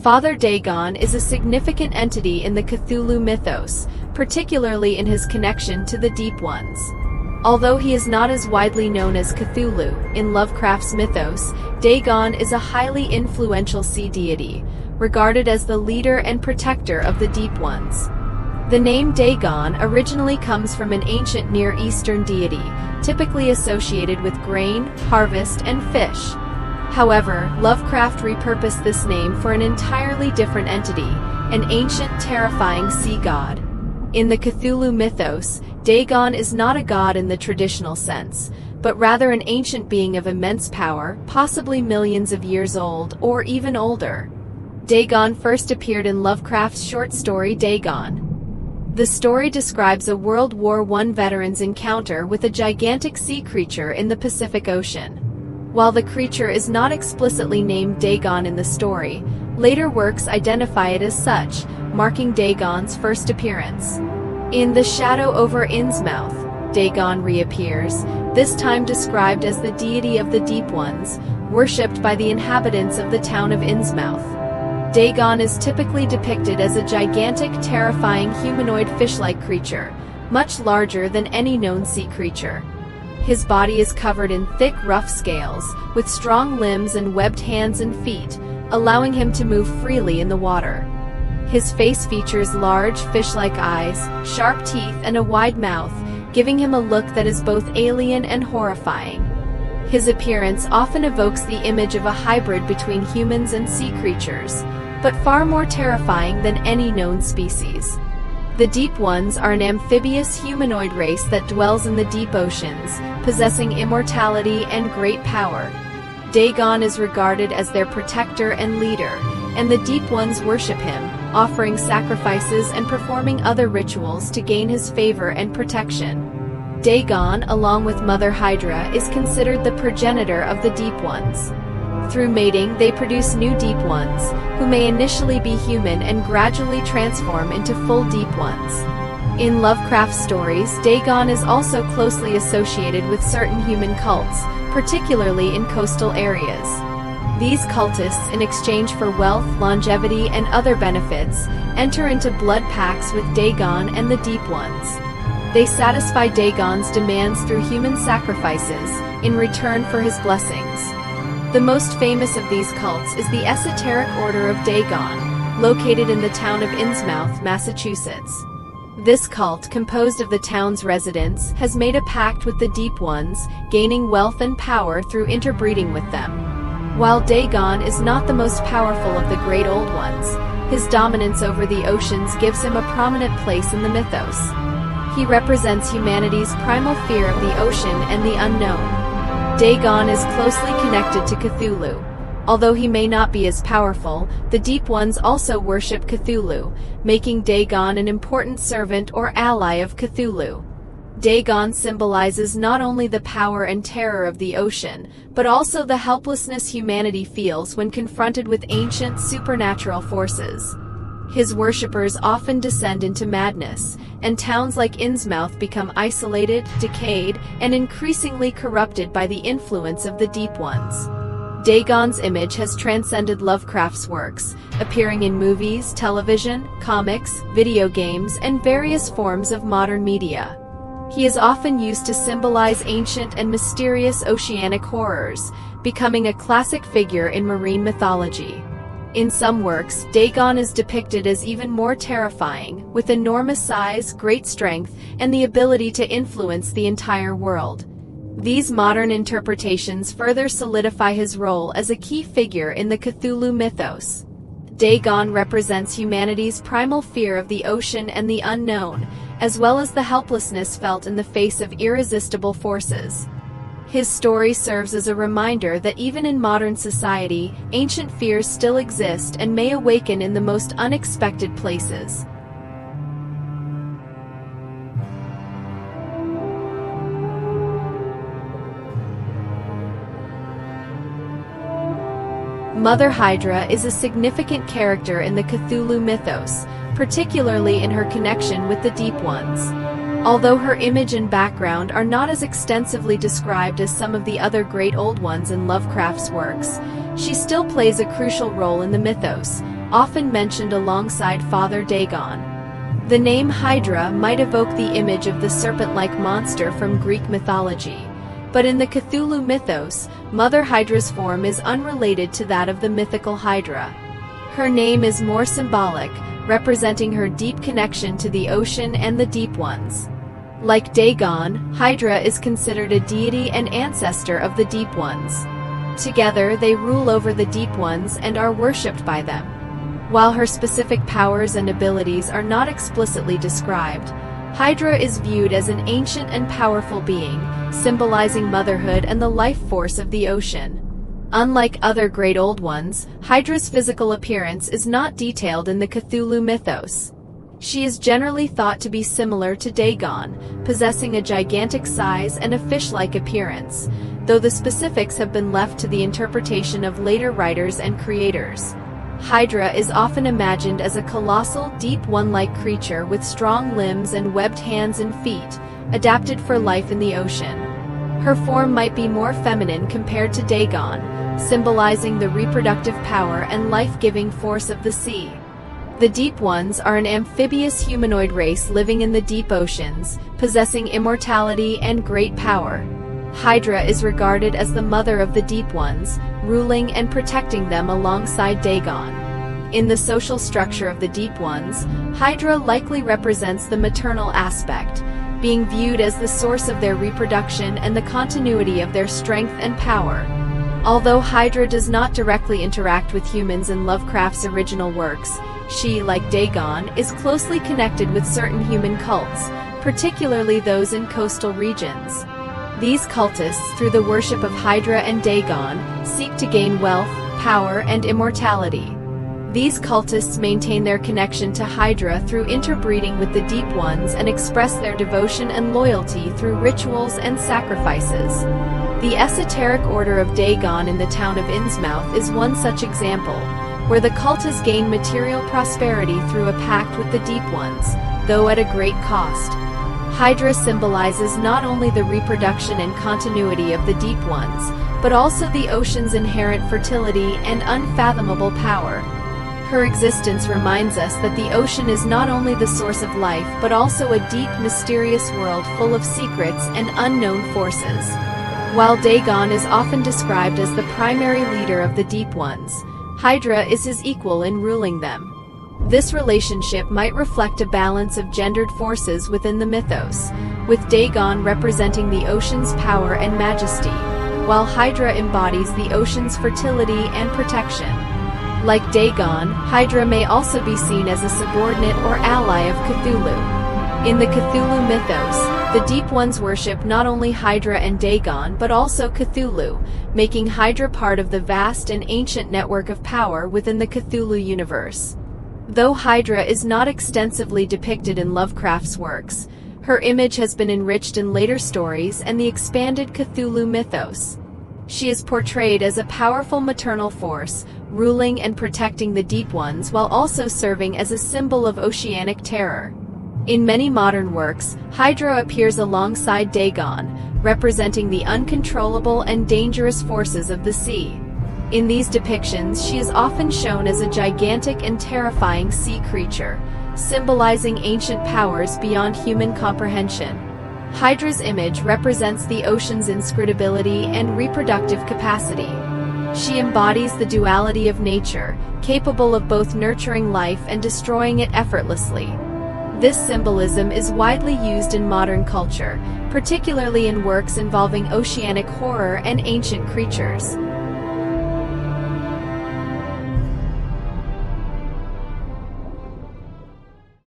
Father Dagon is a significant entity in the Cthulhu mythos, particularly in his connection to the Deep Ones. Although he is not as widely known as Cthulhu in Lovecraft's mythos, Dagon is a highly influential sea deity, regarded as the leader and protector of the Deep Ones. The name Dagon originally comes from an ancient Near Eastern deity, typically associated with grain, harvest, and fish. However, Lovecraft repurposed this name for an entirely different entity, an ancient, terrifying sea god. In the Cthulhu mythos, Dagon is not a god in the traditional sense, but rather an ancient being of immense power, possibly millions of years old, or even older. Dagon first appeared in Lovecraft's short story Dagon. The story describes a World War I veteran's encounter with a gigantic sea creature in the Pacific Ocean. While the creature is not explicitly named Dagon in the story, later works identify it as such, marking Dagon's first appearance. In The Shadow over Innsmouth, Dagon reappears, this time described as the deity of the Deep Ones, worshipped by the inhabitants of the town of Innsmouth. Dagon is typically depicted as a gigantic, terrifying humanoid fish-like creature, much larger than any known sea creature. His body is covered in thick, rough scales, with strong limbs and webbed hands and feet, allowing him to move freely in the water. His face features large, fish-like eyes, sharp teeth, and a wide mouth, giving him a look that is both alien and horrifying. His appearance often evokes the image of a hybrid between humans and sea creatures, but far more terrifying than any known species. The Deep Ones are an amphibious humanoid race that dwells in the deep oceans, possessing immortality and great power. Dagon is regarded as their protector and leader, and the Deep Ones worship him, offering sacrifices and performing other rituals to gain his favor and protection. Dagon, along with Mother Hydra, is considered the progenitor of the Deep Ones. Through mating, they produce new Deep Ones, who may initially be human and gradually transform into full Deep Ones. In Lovecraft's stories, Dagon is also closely associated with certain human cults, particularly in coastal areas. These cultists, in exchange for wealth, longevity, and other benefits, enter into blood pacts with Dagon and the Deep Ones. They satisfy Dagon's demands through human sacrifices, in return for his blessings. The most famous of these cults is the Esoteric Order of Dagon, located in the town of Innsmouth, Massachusetts. This cult, composed of the town's residents, has made a pact with the Deep Ones, gaining wealth and power through interbreeding with them. While Dagon is not the most powerful of the Great Old Ones, his dominance over the oceans gives him a prominent place in the mythos. He represents humanity's primal fear of the ocean and the unknown. Dagon is closely connected to Cthulhu. Although he may not be as powerful, the Deep Ones also worship Cthulhu, making Dagon an important servant or ally of Cthulhu. Dagon symbolizes not only the power and terror of the ocean, but also the helplessness humanity feels when confronted with ancient supernatural forces. His worshippers often descend into madness, and towns like Innsmouth become isolated, decayed, and increasingly corrupted by the influence of the Deep Ones. Dagon's image has transcended Lovecraft's works, appearing in movies, television, comics, video games, and various forms of modern media. He is often used to symbolize ancient and mysterious oceanic horrors, becoming a classic figure in marine mythology. In some works, Dagon is depicted as even more terrifying, with enormous size, great strength, and the ability to influence the entire world. These modern interpretations further solidify his role as a key figure in the Cthulhu mythos. Dagon represents humanity's primal fear of the ocean and the unknown, as well as the helplessness felt in the face of irresistible forces. His story serves as a reminder that even in modern society, ancient fears still exist and may awaken in the most unexpected places. Mother Hydra is a significant character in the Cthulhu mythos, particularly in her connection with the Deep Ones. Although her image and background are not as extensively described as some of the other Great Old Ones in Lovecraft's works, she still plays a crucial role in the mythos, often mentioned alongside Father Dagon. The name Hydra might evoke the image of the serpent-like monster from Greek mythology, but in the Cthulhu mythos, Mother Hydra's form is unrelated to that of the mythical Hydra. Her name is more symbolic, representing her deep connection to the ocean and the deep ones. Like Dagon, Hydra is considered a deity and ancestor of the deep ones. Together, they rule over the deep ones and are worshipped by them. While her specific powers and abilities are not explicitly described, Hydra is viewed as an ancient and powerful being, symbolizing motherhood and the life force of the ocean. Unlike other great old ones, Hydra's physical appearance is not detailed in the Cthulhu mythos. She is generally thought to be similar to Dagon, possessing a gigantic size and a fish-like appearance, though the specifics have been left to the interpretation of later writers and creators. Hydra is often imagined as a colossal, deep one-like creature with strong limbs and webbed hands and feet, adapted for life in the ocean. Her form might be more feminine compared to Dagon, symbolizing the reproductive power and life-giving force of the sea. The Deep Ones are an amphibious humanoid race living in the deep oceans, possessing immortality and great power. Hydra is regarded as the mother of the Deep Ones, ruling and protecting them alongside Dagon. In the social structure of the Deep Ones, Hydra likely represents the maternal aspect, being viewed as the source of their reproduction and the continuity of their strength and power. Although Hydra does not directly interact with humans in Lovecraft's original works, she, like Dagon, is closely connected with certain human cults, particularly those in coastal regions. These cultists, through the worship of Hydra and Dagon, seek to gain wealth, power, and immortality. These cultists maintain their connection to Hydra through interbreeding with the Deep Ones and express their devotion and loyalty through rituals and sacrifices. The esoteric order of Dagon in the town of Innsmouth is one such example, where the cultists gain material prosperity through a pact with the Deep Ones, though at a great cost. Hydra symbolizes not only the reproduction and continuity of the Deep Ones, but also the ocean's inherent fertility and unfathomable power. Her existence reminds us that the ocean is not only the source of life but also a deep, mysterious world full of secrets and unknown forces. While Dagon is often described as the primary leader of the Deep Ones, Hydra is his equal in ruling them. This relationship might reflect a balance of gendered forces within the mythos, with Dagon representing the ocean's power and majesty, while Hydra embodies the ocean's fertility and protection. Like Dagon, Hydra may also be seen as a subordinate or ally of Cthulhu. In the Cthulhu mythos, the Deep Ones worship not only Hydra and Dagon but also Cthulhu, making Hydra part of the vast and ancient network of power within the Cthulhu universe. Though Hydra is not extensively depicted in Lovecraft's works, her image has been enriched in later stories and the expanded Cthulhu mythos. She is portrayed as a powerful maternal force, ruling and protecting the Deep Ones while also serving as a symbol of oceanic terror. In many modern works, Hydra appears alongside Dagon, representing the uncontrollable and dangerous forces of the sea. In these depictions, she is often shown as a gigantic and terrifying sea creature, symbolizing ancient powers beyond human comprehension. Hydra's image represents the ocean's inscrutability and reproductive capacity. She embodies the duality of nature, capable of both nurturing life and destroying it effortlessly. This symbolism is widely used in modern culture, particularly in works involving oceanic horror and ancient creatures.